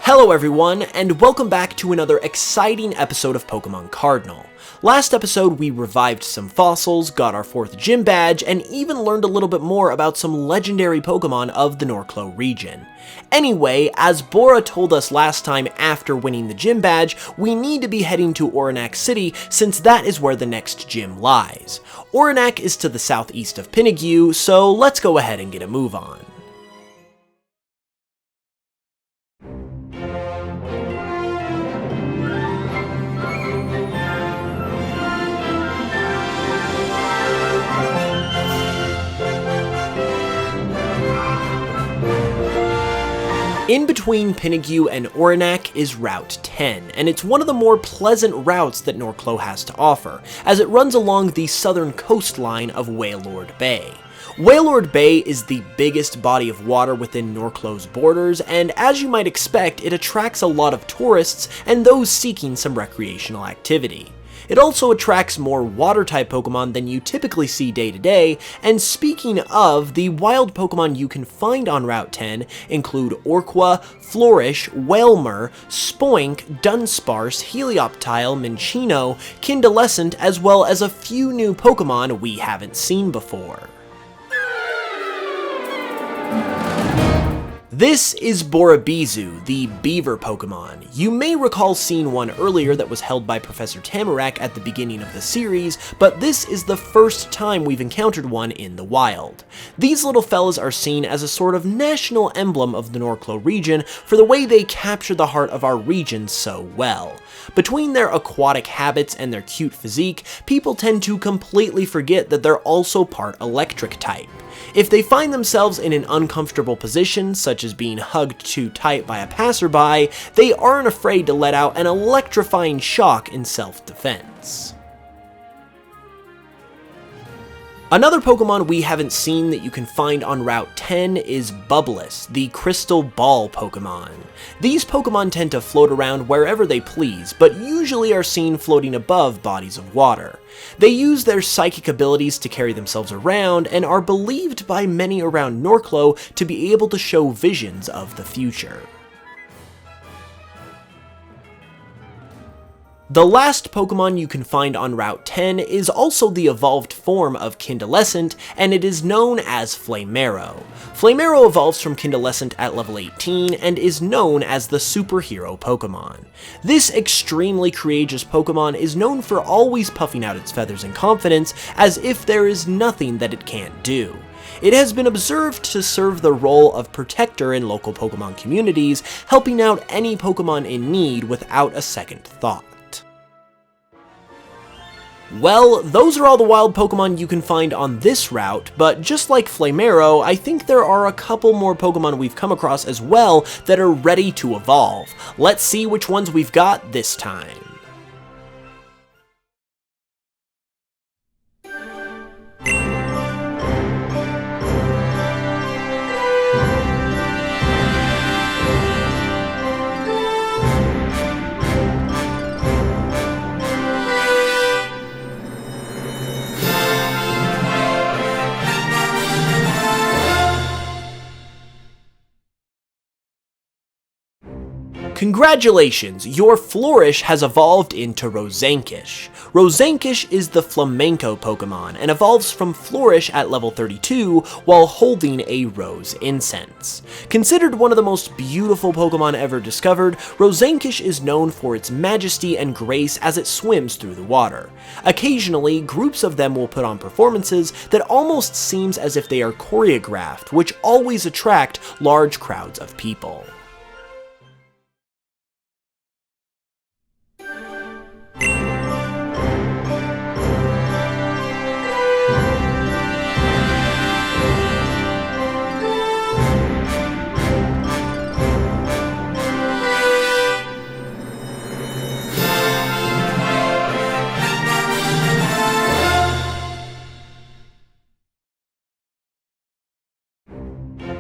Hello everyone, and welcome back to another exciting episode of Pokemon Cardinal. Last episode we revived some fossils, got our 4th gym badge, and even learned a little bit more about some legendary Pokemon of the Norclo region. Anyway, as Bora told us last time after winning the gym badge, we need to be heading to Oronac City since that is where the next gym lies. Oronac is to the southeast of Pinnigue, so let's go ahead and get a move on. In between Pinnigue and Oronac is Route 10, and it's one of the more pleasant routes that Norclo has to offer, as it runs along the southern coastline of Wailord Bay. Wailord Bay is the biggest body of water within Norclo's borders, and as you might expect, it attracts a lot of tourists and those seeking some recreational activity. It also attracts more water-type Pokemon than you typically see day to day, and speaking of, the wild Pokemon you can find on Route 10 include Orqua, Flourish, Wailmer, Spoink, Dunsparce, Helioptile, Minccino, Kindalescent, as well as a few new Pokemon we haven't seen before. This is Borabizu, the beaver Pokemon. You may recall seeing one earlier that was held by Professor Tamarack at the beginning of the series, but this is the first time we've encountered one in the wild. These little fellas are seen as a sort of national emblem of the Norclo region for the way they capture the heart of our region so well. Between their aquatic habits and their cute physique, people tend to completely forget that they're also part electric type. If they find themselves in an uncomfortable position, such as being hugged too tight by a passerby, they aren't afraid to let out an electrifying shock in self-defense. Another Pokemon we haven't seen that you can find on Route 10 is Bubbless, the Crystal Ball Pokemon. These Pokemon tend to float around wherever they please, but usually are seen floating above bodies of water. They use their psychic abilities to carry themselves around, and are believed by many around Norclo to be able to show visions of the future. The last Pokemon you can find on Route 10 is also the evolved form of Kindalescent, and it is known as Flamero. Flamero evolves from Kindalescent at level 18 and is known as the superhero Pokemon. This extremely courageous Pokemon is known for always puffing out its feathers in confidence, as if there is nothing that it can't do. It has been observed to serve the role of protector in local Pokemon communities, helping out any Pokemon in need without a second thought. Well, those are all the wild Pokemon you can find on this route, but just like Flamero, I think there are a couple more Pokemon we've come across as well that are ready to evolve. Let's see which ones we've got this time. Congratulations, your Flourish has evolved into Rosanquish. Rosanquish is the flamenco Pokemon and evolves from Flourish at level 32 while holding a rose incense. Considered one of the most beautiful Pokemon ever discovered, Rosanquish is known for its majesty and grace as it swims through the water. Occasionally, groups of them will put on performances that almost seems as if they are choreographed, which always attract large crowds of people.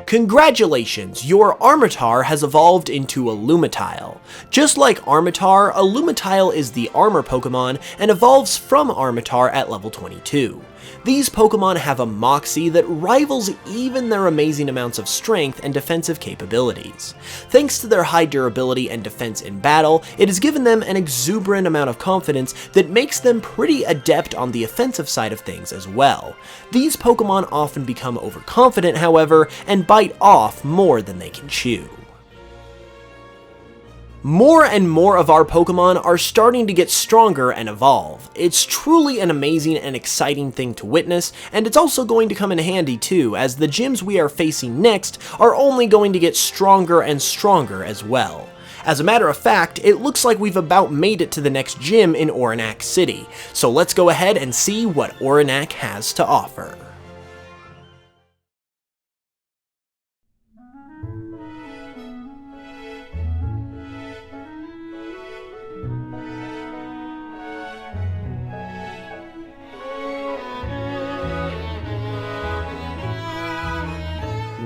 Congratulations, your Armatar has evolved into a Lumitile. Just like Armatar, a Lumitile is the armor Pokemon and evolves from Armatar at level 22. These Pokemon have a moxie that rivals even their amazing amounts of strength and defensive capabilities. Thanks to their high durability and defense in battle, it has given them an exuberant amount of confidence that makes them pretty adept on the offensive side of things as well. These Pokemon often become overconfident, however, and bite off more than they can chew. More and more of our Pokemon are starting to get stronger and evolve. It's truly an amazing and exciting thing to witness, and it's also going to come in handy too, as the gyms we are facing next are only going to get stronger and stronger as well. As a matter of fact, it looks like we've about made it to the next gym in Oronac City, so let's go ahead and see what Oronac has to offer.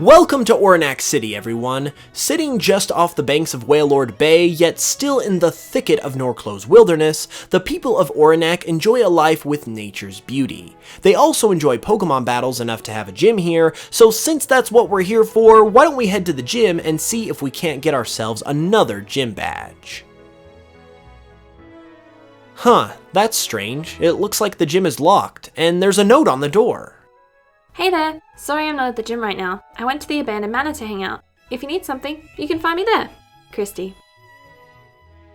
Welcome to Oronac City, everyone. Sitting just off the banks of Wailord Bay, yet still in the thicket of Norclow's wilderness, the people of Oronac enjoy a life with nature's beauty. They also enjoy Pokemon battles enough to have a gym here, so since that's what we're here for, why don't we head to the gym and see if we can't get ourselves another gym badge. Huh, that's strange. It looks like the gym is locked, and there's a note on the door. Hey there! Sorry I'm not at the gym right now. I went to the abandoned manor to hang out. If you need something, you can find me there. Christy.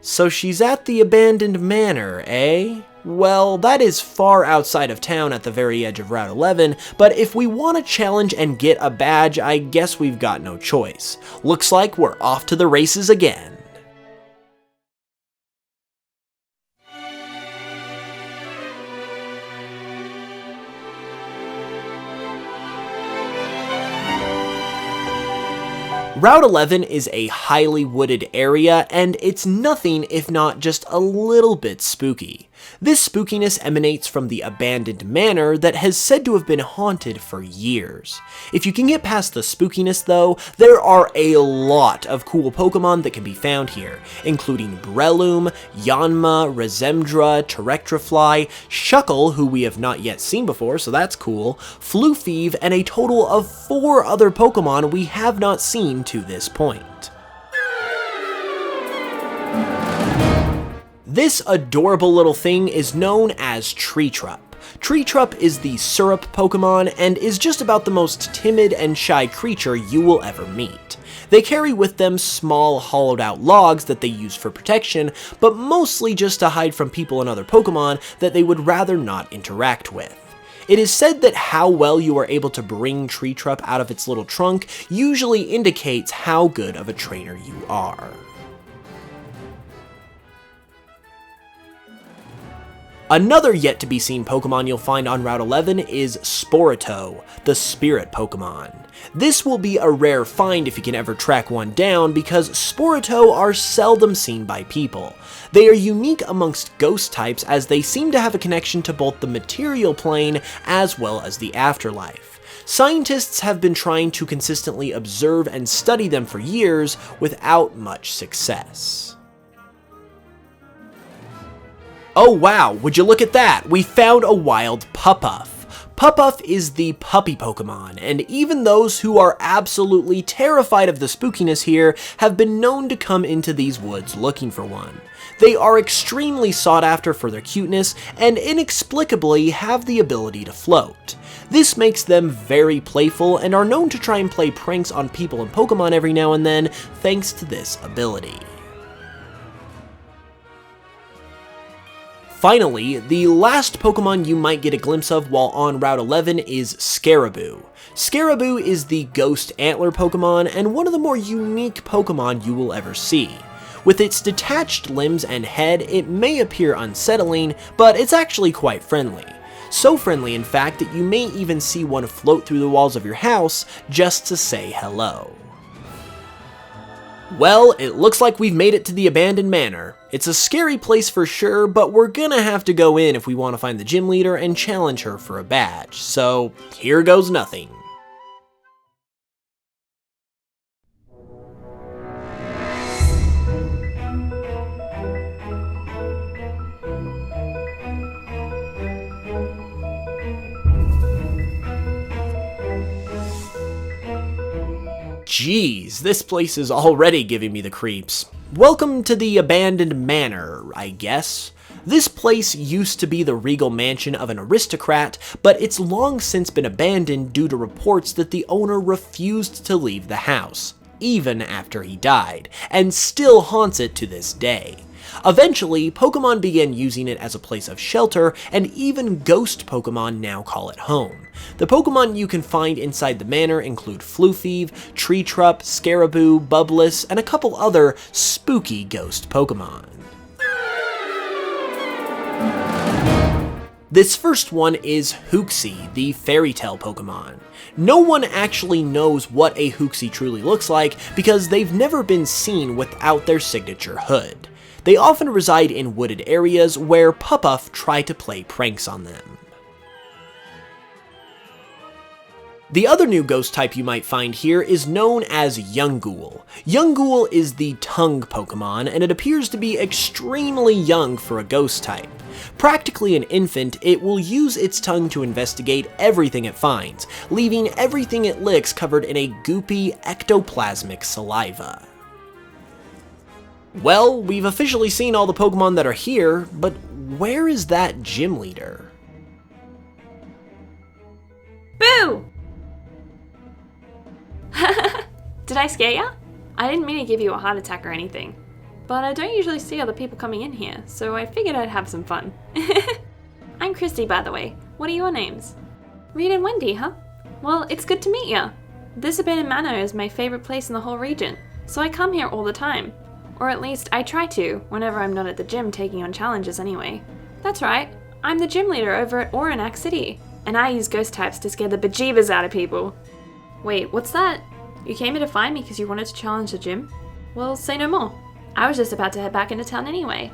So she's at the abandoned manor, eh? Well, that is far outside of town at the very edge of Route 11, but if we want to challenge and get a badge, I guess we've got no choice. Looks like we're off to the races again. Route 11 is a highly wooded area, and it's nothing if not just a little bit spooky. This spookiness emanates from the abandoned manor that has said to have been haunted for years. If you can get past the spookiness though, there are a lot of cool Pokemon that can be found here, including Breloom, Yanma, Rezemdra, Terrectrifly, Shuckle, who we have not yet seen before, so that's cool, Floofive, and a total of 4 other Pokemon we have not seen to this point. This adorable little thing is known as Treetrup. Treetrup is the syrup Pokemon and is just about the most timid and shy creature you will ever meet. They carry with them small hollowed out logs that they use for protection, but mostly just to hide from people and other Pokemon that they would rather not interact with. It is said that how well you are able to bring Treetrup out of its little trunk usually indicates how good of a trainer you are. Another yet-to-be-seen Pokemon you'll find on Route 11 is Sporito, the Spirit Pokemon. This will be a rare find if you can ever track one down, because Sporito are seldom seen by people. They are unique amongst ghost types as they seem to have a connection to both the material plane as well as the afterlife. Scientists have been trying to consistently observe and study them for years without much success. Oh wow, would you look at that? We found a wild Pupuff. Pupuff is the puppy Pokemon, and even those who are absolutely terrified of the spookiness here have been known to come into these woods looking for one. They are extremely sought after for their cuteness, and inexplicably have the ability to float. This makes them very playful, and are known to try and play pranks on people and Pokemon every now and then, thanks to this ability. Finally, the last Pokemon you might get a glimpse of while on Route 11 is Scaraboo. Scaraboo is the Ghost Antler Pokemon and one of the more unique Pokemon you will ever see. With its detached limbs and head, it may appear unsettling, but it's actually quite friendly. So friendly, in fact, that you may even see one float through the walls of your house just to say hello. Well, it looks like we've made it to the abandoned manor. It's a scary place for sure, but we're gonna have to go in if we want to find the gym leader and challenge her for a badge, so here goes nothing. Jeez, this place is already giving me the creeps. Welcome to the abandoned manor, I guess. This place used to be the regal mansion of an aristocrat, but it's long since been abandoned due to reports that the owner refused to leave the house, even after he died, and still haunts it to this day. Eventually, Pokémon began using it as a place of shelter, and even ghost Pokémon now call it home. The Pokémon you can find inside the manor include Floofieve, Treetrup, Scaraboo, Bubbless, and a couple other spooky ghost Pokémon. This first one is Hoopsie, the fairy tale Pokémon. No one actually knows what a Hoopsie truly looks like because they've never been seen without their signature hood. They often reside in wooded areas where Pupuff try to play pranks on them. The other new ghost type you might find here is known as Yungool. Yungool is the tongue Pokemon, and it appears to be extremely young for a ghost type. Practically an infant, it will use its tongue to investigate everything it finds, leaving everything it licks covered in a goopy, ectoplasmic saliva. Well, we've officially seen all the Pokemon that are here, but where is that gym leader? Boo! Did I scare ya? I didn't mean to give you a heart attack or anything, but I don't usually see other people coming in here, so I figured I'd have some fun. I'm Christy, by the way. What are your names? Reed and Wendy, huh? Well, it's good to meet ya. This abandoned manor is my favorite place in the whole region, so I come here all the time. Or at least I try to, whenever I'm not at the gym taking on challenges anyway. That's right, I'm the gym leader over at Oronac City, and I use ghost types to scare the bejeebers out of people. Wait, what's that? You came here to find me because you wanted to challenge the gym? Well, say no more. I was just about to head back into town anyway.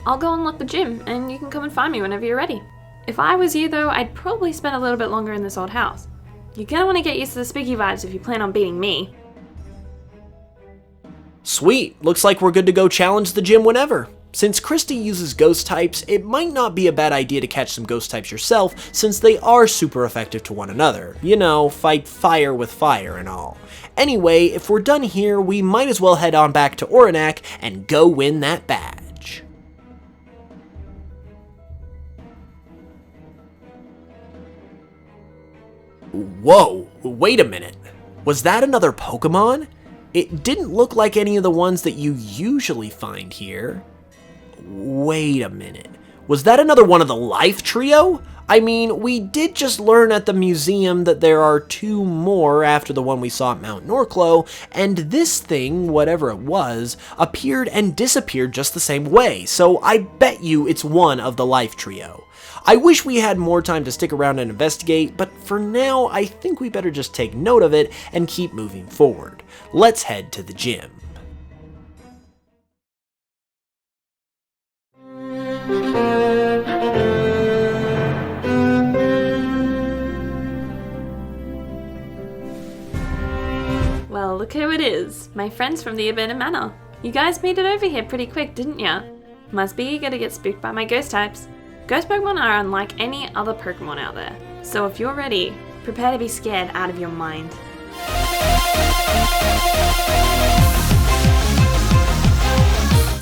I'll go unlock the gym, and you can come and find me whenever you're ready. If I was you though, I'd probably spend a little bit longer in this old house. You're gonna want to get used to the spooky vibes if you plan on beating me. Sweet, looks like we're good to go challenge the gym whenever. Since Christy uses ghost types, it might not be a bad idea to catch some ghost types yourself, since they are super effective to one another. You know, fight fire with fire and all. Anyway, if we're done here, we might as well head on back to Oronac and go win that badge. Whoa, wait a minute. Was that another Pokemon? It didn't look like any of the ones that you usually find here. Wait a minute. Was that another one of the Life Trio? I mean, we did just learn at the museum that there are 2 more after the one we saw at Mount Norclo, and this thing, whatever it was, appeared and disappeared just the same way, so I bet you it's one of the Life Trio. I wish we had more time to stick around and investigate, but for now, I think we better just take note of it and keep moving forward. Let's head to the gym. Well, look who it is. My friends from the abandoned manor. You guys made it over here pretty quick, didn't ya? Must be eager to get spooked by my ghost types. Ghost Pokemon are unlike any other Pokemon out there, so if you're ready, prepare to be scared out of your mind.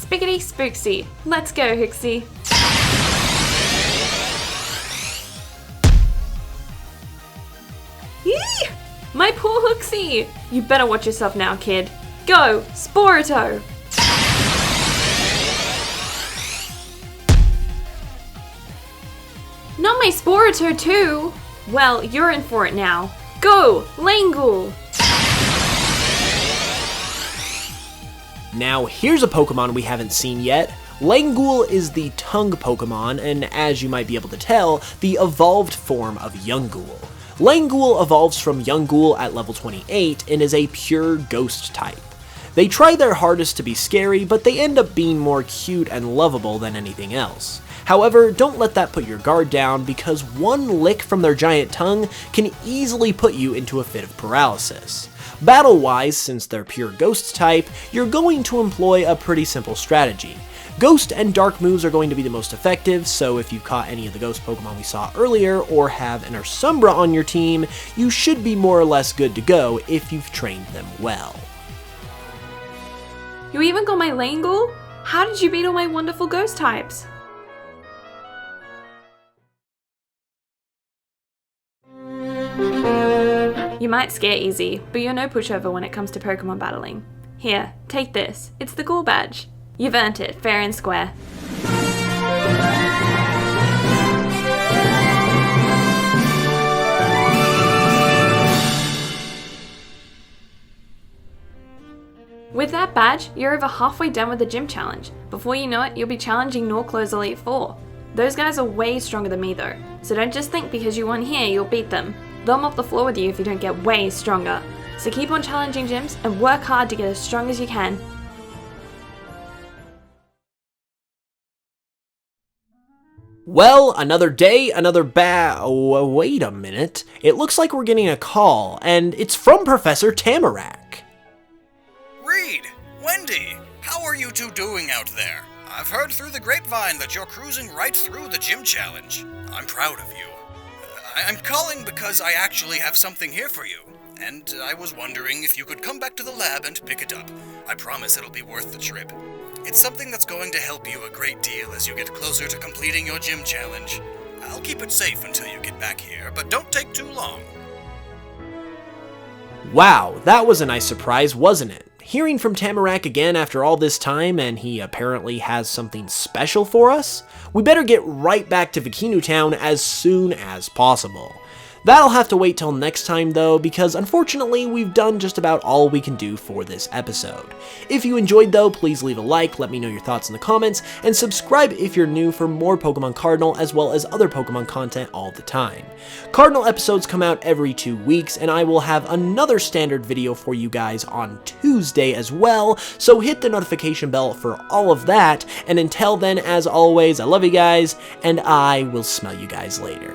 Spiggity spooksy, let's go Hooksy. Yee! My poor Hooksy! You better watch yourself now, kid. Go, Sporito! Not my Sporito too! Well, you're in for it now. Go, Langool! Now here's a Pokemon we haven't seen yet. Langool is the tongue Pokemon, and as you might be able to tell, the evolved form of Yungool. Langool evolves from Yungool at level 28 and is a pure ghost type. They try their hardest to be scary, but they end up being more cute and lovable than anything else. However, don't let that put your guard down, because one lick from their giant tongue can easily put you into a fit of paralysis. Battle-wise, since they're pure ghost type, you're going to employ a pretty simple strategy. Ghost and Dark moves are going to be the most effective, so if you caught any of the Ghost Pokemon we saw earlier or have an Ursumbra on your team, you should be more or less good to go if you've trained them well. You even got my Langle? How did you beat all my wonderful Ghost types? You might scare easy, but you're no pushover when it comes to Pokemon battling. Here, take this. It's the Ghoul Badge. You've earned it, fair and square. With that badge, you're over halfway done with the gym challenge. Before you know it, you'll be challenging Norclow's Elite Four. Those guys are way stronger than me though, so don't just think because you won here you'll beat them. They'll mop the floor with you if you don't get way stronger. So keep on challenging gyms and work hard to get as strong as you can. Well, another day, another wait a minute. It looks like we're getting a call, and it's from Professor Tamarack. Reed! Wendy! How are you two doing out there? I've heard through the grapevine that you're cruising right through the gym challenge. I'm proud of you. I'm calling because I actually have something here for you, and I was wondering if you could come back to the lab and pick it up. I promise it'll be worth the trip. It's something that's going to help you a great deal as you get closer to completing your gym challenge. I'll keep it safe until you get back here, but don't take too long. Wow, that was a nice surprise, wasn't it? Hearing from Tamarack again after all this time, and he apparently has something special for us? We better get right back to Vakinu Town as soon as possible. That'll have to wait till next time though, because unfortunately we've done just about all we can do for this episode. If you enjoyed though, please leave a like, let me know your thoughts in the comments, and subscribe if you're new for more Pokemon Cardinal as well as other Pokemon content all the time. Cardinal episodes come out every 2 weeks, and I will have another standard video for you guys on Tuesday as well, so hit the notification bell for all of that, and until then, as always, I love you guys, and I will smell you guys later.